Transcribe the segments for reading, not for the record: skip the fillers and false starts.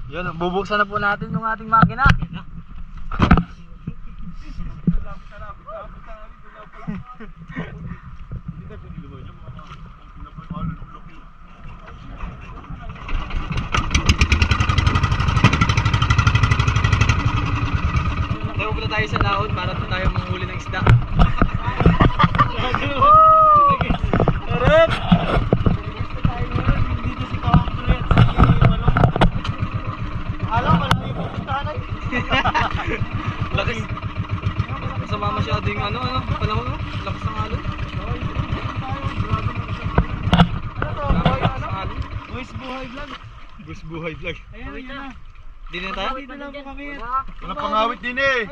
Yun, bubuksan na po natin yung ating makina. Tayo po tayo sa laot para tayo manghuli ng isda. Harap! Lakas. Masama masyado yung panahon mo. Lakas ng alon. Boys Buhay Vlog. Boys Buhay Vlog. Ayan, yun na. Di na tayo? Dito lang po kami. Walang pangawit din eh.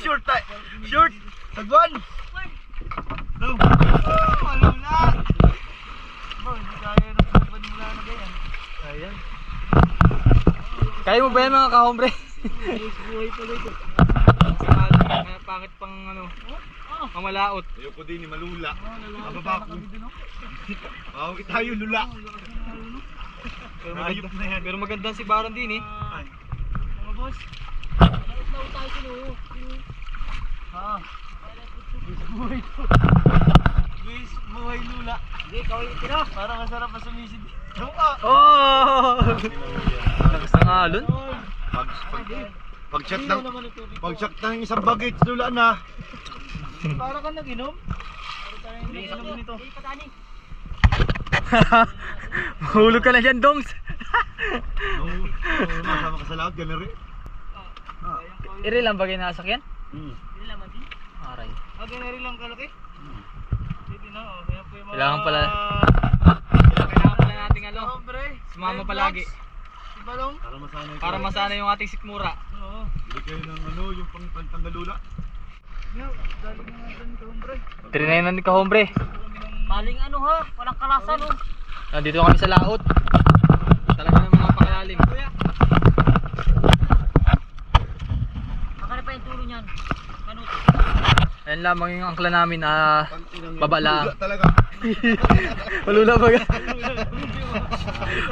Short tayo. Short. Tagwan. No. Wala na. Hindi kaya na mula na ganyan. Ayan. Kaya mo ba yan mga kahombre? Buhay pala ito. Pangit pang mamalaot. Ayoko din ni malula. Mababa ko. Awit tayo lula. Pero maganda si Baron din eh. Mga boss. Laot tayo sinuho. Buhay to. Buhay lula. Hindi, kawin itira. Parang masarap pa sumisid. Oh! Lakas ng alon. Pag-chat ng isang bagay, lula na. Para kang nag-inom? Hindi inom nito. Mahulog ka na dyan, Dongs. Masama ka sa laot, gano'n rin. Iri lang bagay na nasakyan? Hindi naman din. Aray. Gano'n rin lang kalaki. Kailangan pala nating sumama palagi. Para masana yung ating sikmura. Hindi kayo ng yung pangtanggalula. Trinayan ni kahombre. Maling walang kalasan Nandito kami sa laot. Talaga ng mga pakalalim. Makana pa yung tulo niyan. Kanot. Ayan lamang yung angkla namin baba lang. Talaga. Malula ba ka?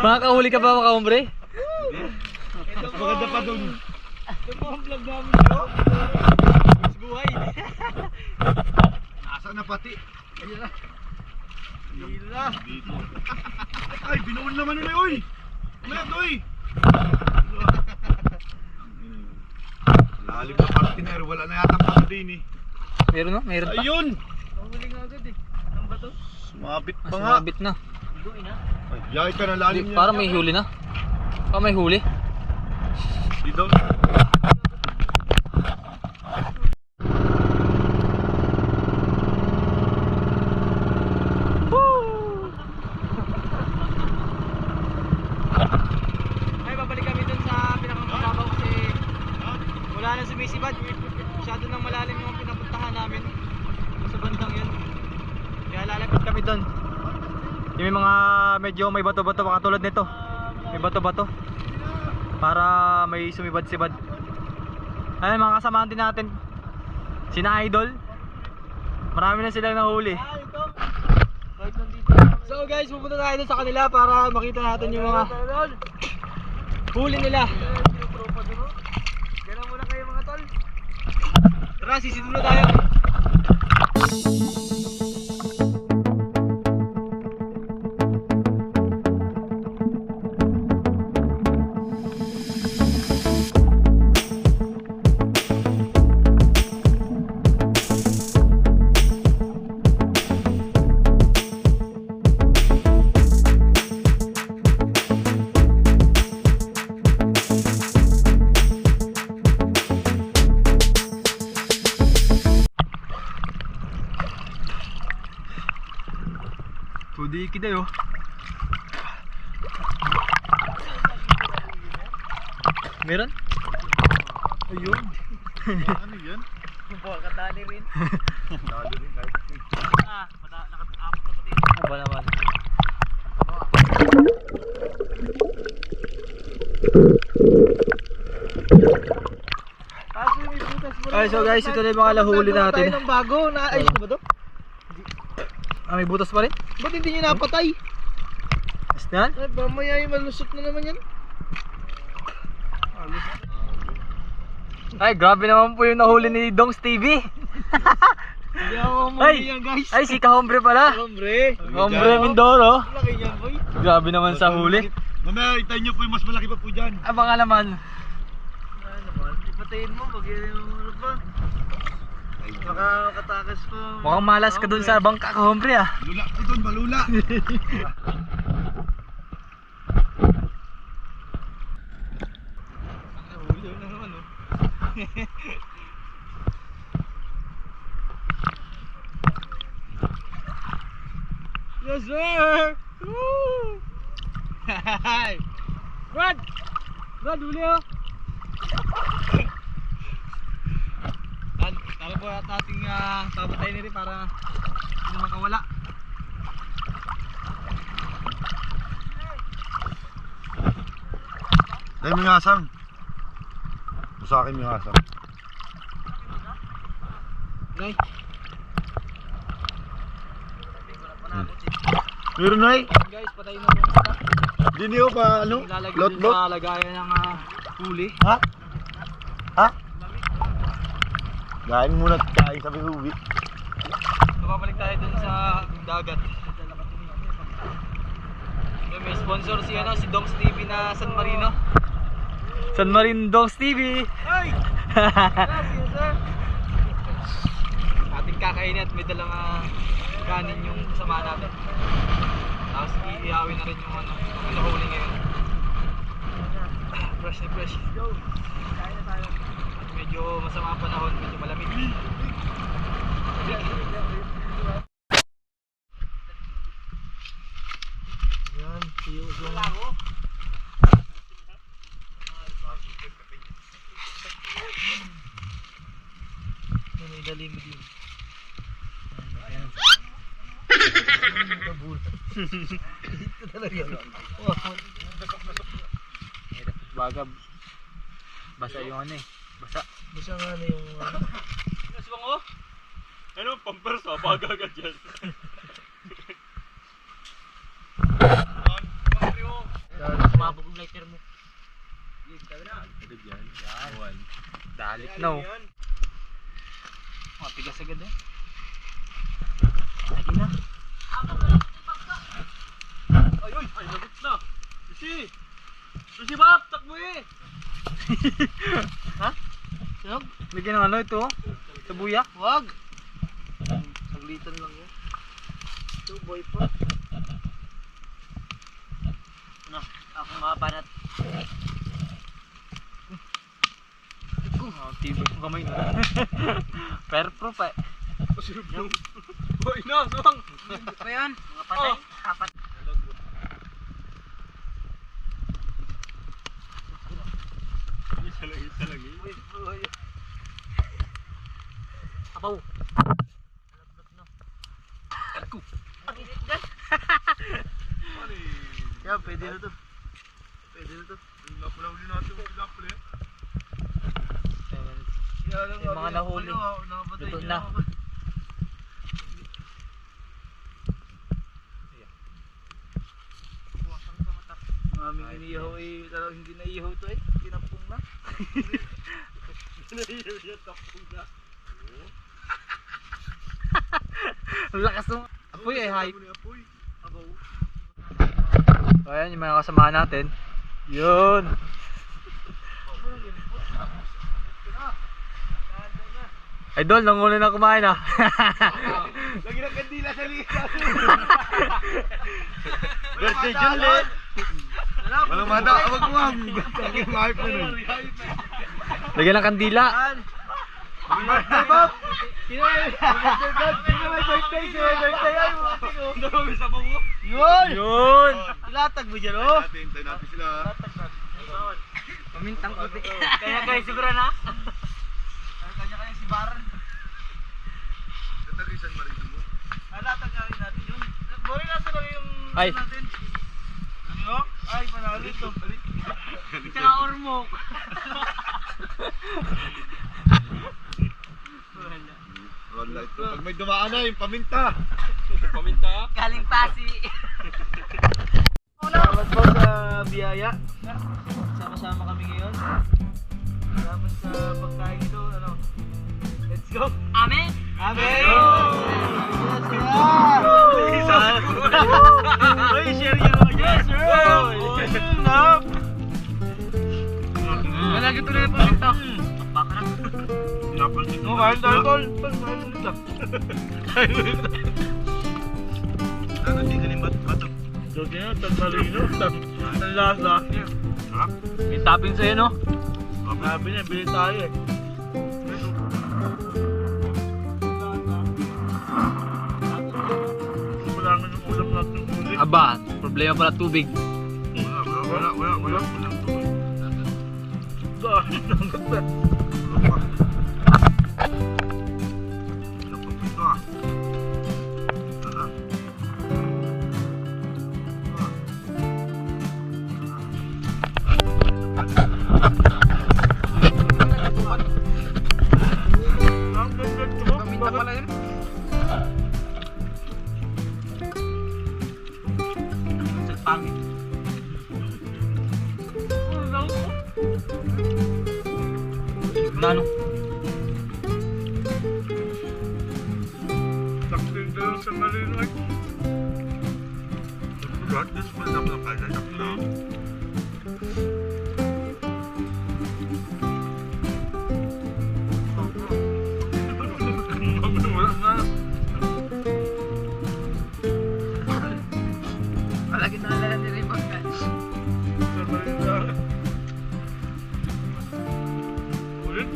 Makakahuli ka ba mga kahombre? Mas maganda pa dun. Ito po ang vlog namin. Buhay. Nasa na pati. Ayun na. Dito. Ay, binuon naman nila, uy! Mayat, uy! Lalim na partner, wala na yata pa din eh. Meron meron pa. Ayun! Mahuli nga agad eh. Ang bato. Sumabit pa nga. Sumabit na. Buhay na. Ay, yay ka na lalim niya. Parang may huli na. Parang may huli. Dito. Ay, babalik kami dun sa pinakamababaw kasi wala nang sumisibad. Masyado nang malalim yung pinapuntahan namin. Sa bandang yun. Kaya lalapit kami dun. Yung may mga medyo may bato-bato katulad nito. May bato-bato. Para may sumibad-sibad. Ayun mga kasamahan din natin. Sina Idol. Marami na silang nahuli. So guys, pupunta tayo dun sa kanila para makita natin yung mga huli nila. Gano'n muna kayo mga tol. Tara, sisidul na tayo. Hindi kita yo. Meron? Ayun. Ano yan? Katali rin. Dali rin kahit. Nakatapot na pati. Ano ba naman? Kaso may butas mo. Ay, so guys, ito na yung mga lahuli natin. Tayo ng bago. Naayos na ba to? Ah, may butas pa rin? Ba't hindi nyo napatay? Is na yan? Ay, mamaya yung malusot na naman yan. Ay, grabe naman po yung nahuli ni Dongs TV. Hindi ako Ay! mamaya guys. Ay, si Kahombre pala. Hombre. Hombre Mindoro. Laki niyan boy. Grabe naman sa huli. Mamaya itayin nyo po yung mas malaki pa po dyan. Abang naman. Ano naman? Ipatayin mo. Pag yun ano pa. Makakatakas pa. Mukhang malas ka dun sa bangka, Kahombre ah. Lula ko dun, malula. Huli na naman oh. Yes sir! Woo! Hi! Brad! Brad, huli oh! Tara po at ating papatay na rin para hindi makawala. Dahil may ngasang. Sa akin may ngasang. Nay! Meron na eh. Guys, patayin na po. Hindi niyo pa ano? Ilalagay Lot dun lot. sa lagayan ng huli. Ha? Ha? Gain muna kain sa Bihubi. So, babalik tayo dun sa dagat. Okay, may sponsor si si Dongs TV na San Marino. San Marino Dongs TV. Ay! Grabe sir! Ating kakainin at may dalang kanin yung kasama natin. Tapos iihawin na rin yung yung nahuli ngayon. Fresh na fresh. At medyo masama ang panahon, medyo malamig. Yan, siyo yung... May dali mo din. Ito talaga. Baga, basa yung basa. Basta nga na yung... Nasbang ko? Ano? Pampersa? Baga ka dyan. Sumabog yung lighter mo. Dalik no. Matigas agad eh. Lagi na. Ay, lagot na! Sushi! Sushi Bap! Takbo eh! Ha? Sinog? Lagyan ng ito. Sabuya. Wag! Saglitan lang yun. Ito, boy pa. Ano? Ako mabanat. Tibay ko kamay na. Perproof eh. Boy na! Sawang! Pa yan? Mga patay. Apat. Isa lagi. Abaw. Yan, pwede na to. Pwede na to. Lapulaw din natin. Lapulaw eh. Yung mga nahuli. Luto na. Aming iniihaw eh, talagang hindi na ihaw to eh. Tinampong na. Ang lakas ng apoy eh, hype. Apoy. So ayan yung mga kasamahan natin. Yun. Idol, nanguna na kumain ah. Lagi ng kandila sa likas. Birthday Juliet. Walang mata. Awag mo ang. Hype na nun. Lagyan ng kandila. Birthday, Bob! Sino may birthday? Sino may birthday? Ay, mga pino. Yun! Yun! Ilatag mo dyan, oh! Hintayin natin sila. Pamintang puti. Kaya guys, siguro na. Kanya-kanya si Baran. Tatagisan marino mo. Alatag nga rin natin yun. Bori nasa lang yung Ay. natin. Ano? Ay, panalo ito. Tsaka ormok. Wala ito. Pag may dumaan na, yung paminta. Galing pasi. Salamat po sa biyaya. Sama-sama kami ngayon. Salamat sa pagkain ito. Ano? Let's go! Amen. Amen! Jesus! Uy, share nyo naman dyan, sir! Malagi ito na yung paminta. Baka na. Pinapansin No, kain tayo, tol. Tol, kain ulit lang. Ano, hindi ka rin bato. Joke nyo, tantalino. Ang lasa niya. May topping sa'yo, no? Sabi niya, bili tayo eh. Wala nga yung ulam natin ulit. Aba, problema pala tubig. Wala. Dahil ng ganda. Ang ganda ito. Paminta pala yun. Sa pangit. Nano? Sakting daw sa Malinoy. This was up the kaya. Palagi naalala nila yung pagkain. Sa Malinoy. Ulit.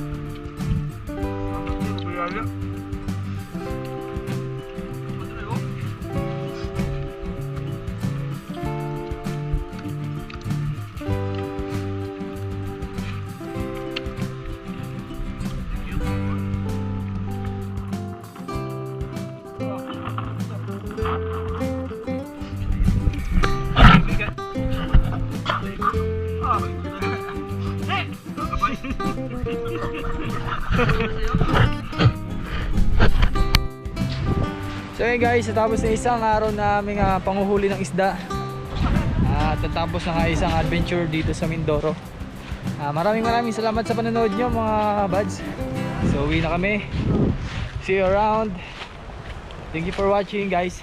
Ang biyaya. So yun guys, natapos na isang araw na aming panguhuli ng isda. At natapos na nga isang adventure dito sa Mindoro. Maraming salamat sa panonood nyo mga buds. So uwi na kami. See you around. Thank you for watching guys.